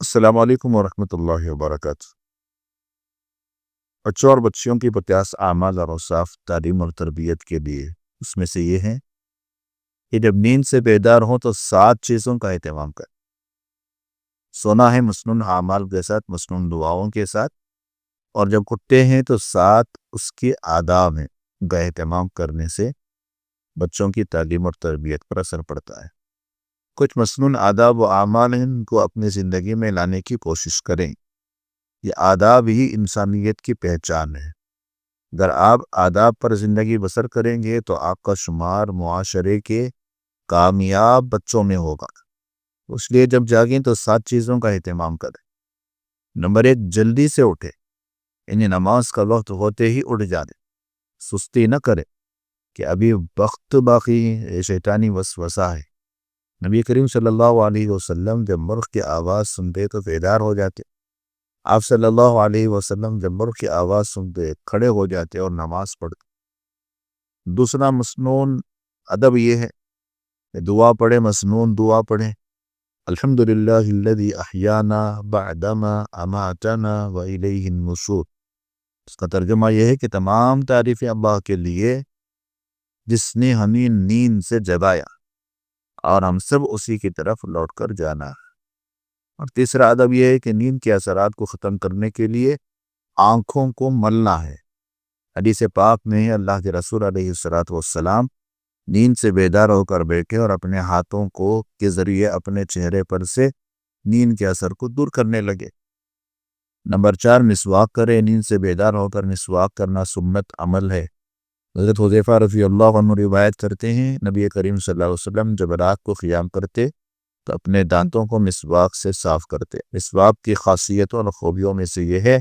السلام علیکم ورحمۃ اللہ وبرکاتہ۔ بچوں اور بچیوں کی پتیاس اعمال اور اوصاف تعلیم اور تربیت کے لیے اس میں سے یہ ہے کہ جب نیند سے بیدار ہوں تو 7 چیزوں کا اہتمام کریں۔ سونا ہے مسنون اعمال کے ساتھ، مسنون دعاؤں کے ساتھ، اور جب اٹھتے ہیں تو 7 اس کے آداب ہیں کا اہتمام کرنے سے بچوں کی تعلیم اور تربیت پر اثر پڑتا ہے۔ کچھ مسنون آداب و اعمال ہیں ان کو اپنی زندگی میں لانے کی کوشش کریں۔ یہ آداب ہی انسانیت کی پہچان ہے۔ اگر آپ آداب پر زندگی بسر کریں گے تو آپ کا شمار معاشرے کے کامیاب بچوں میں ہوگا۔ اس لیے جب جاگیں تو 7 چیزوں کا اہتمام کریں۔ نمبر 1، جلدی سے اٹھیں، یعنی نماز کا وقت ہوتے ہی اٹھ جائیں۔ سستی نہ کریں کہ ابھی وقت باقی ہے، شیطانی وسوسہ ہے۔ نبی کریم صلی اللہ علیہ وسلم جب مرغ کی آواز سنتے تو بیدار ہو جاتے۔ آپ صلی اللہ علیہ وسلم جب مرغ کی آواز سنتے کھڑے ہو جاتے اور نماز پڑھتے۔ دوسرا مسنون ادب یہ ہے کہ دعا پڑھیں، مسنون دعا پڑھیں۔ الحمدللہ الذی احیانا بعدما اماتنا والیہ النشور۔ اس کا ترجمہ یہ ہے کہ تمام تعریفیں اللہ کے لیے جس نے ہمیں نیند سے جگایا اور ہم سب اسی کی طرف لوٹ کر جانا ہے۔ اور تیسرا ادب یہ ہے کہ نیند کے اثرات کو ختم کرنے کے لیے آنکھوں کو ملنا ہے۔ حدیث پاک میں اللہ کے رسول علیہ السلام نیند سے بیدار ہو کر بیٹھے اور اپنے ہاتھوں کے ذریعے اپنے چہرے پر سے نیند کے اثر کو دور کرنے لگے۔ نمبر 4، مسواک کریں۔ نیند سے بیدار ہو کر مسواک کرنا سنت عمل ہے۔ حضرت حذیفہ رضی اللہ عنہ روایت کرتے ہیں نبی کریم صلی اللہ علیہ وسلم جب رات کو قیام کرتے تو اپنے دانتوں کو مسواک سے صاف کرتے۔ مسواک کی خاصیتوں اور خوبیوں میں سے یہ ہے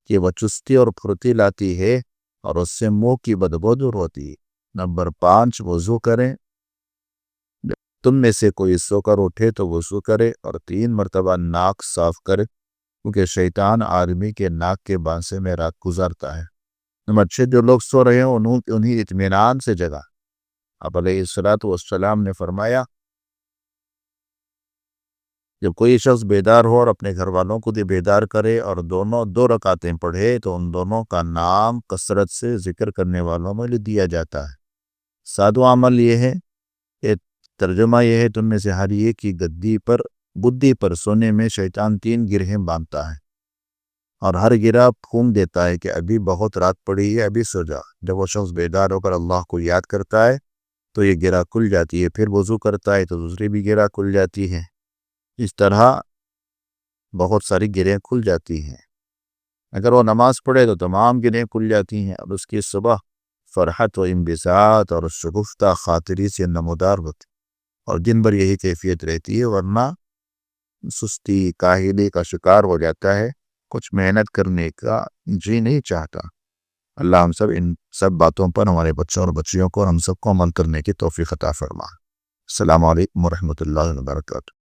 کہ وہ چستی اور پھرتی لاتی ہے اور اس سے منہ کی بدبو دور ہوتی ہے۔ نمبر 5، وضو کریں۔ تم میں سے کوئی سو کر اٹھے تو وضو کرے اور 3 مرتبہ ناک صاف کرے، کیونکہ شیطان آدمی کے ناک کے بانسے میں رات گزارتا ہے۔ نمبر 6، جو لوگ سو رہے ہیں انہیں اطمینان سے جگا۔ آپ علیہ السلام نے فرمایا جب کوئی شخص بیدار ہو اور اپنے گھر والوں کو بھی بیدار کرے اور دونوں 2 رکعتیں پڑھے تو ان دونوں کا نام کثرت سے ذکر کرنے والوں میں لکھ دیا جاتا ہے۔ 7واں عمل یہ ہے کہ ترجمہ یہ ہے تم میں سے ہر ایک کی بدی پر سونے میں شیطان 3 گرہیں باندھتا ہے اور ہر گرہ پھونک دیتا ہے کہ ابھی بہت رات پڑی ہے، ابھی سو جا۔ جب وہ شخص بیدار ہو کر اللہ کو یاد کرتا ہے تو یہ گرہ کھل جاتی ہے، پھر وضو کرتا ہے تو دوسری بھی گرہ کھل جاتی ہے۔ اس طرح بہت ساری گرہیں کھل جاتی ہیں۔ اگر وہ نماز پڑھے تو تمام گرہیں کھل جاتی ہیں اور اس کی صبح فرحت و انبساط اور شگفتہ خاطری سے نمودار ہوتی اور دن بھر یہی کیفیت رہتی ہے، ورنہ سستی کاہلی کا شکار ہو جاتا ہے، کچھ محنت کرنے کا جی نہیں چاہتا۔ اللہ ہم سب ان سب باتوں پر ہمارے بچوں اور بچیوں کو اور ہم سب کو عمل کرنے کی توفیق عطا فرمائے۔ السلام علیکم ورحمۃ اللہ وبرکاتہ۔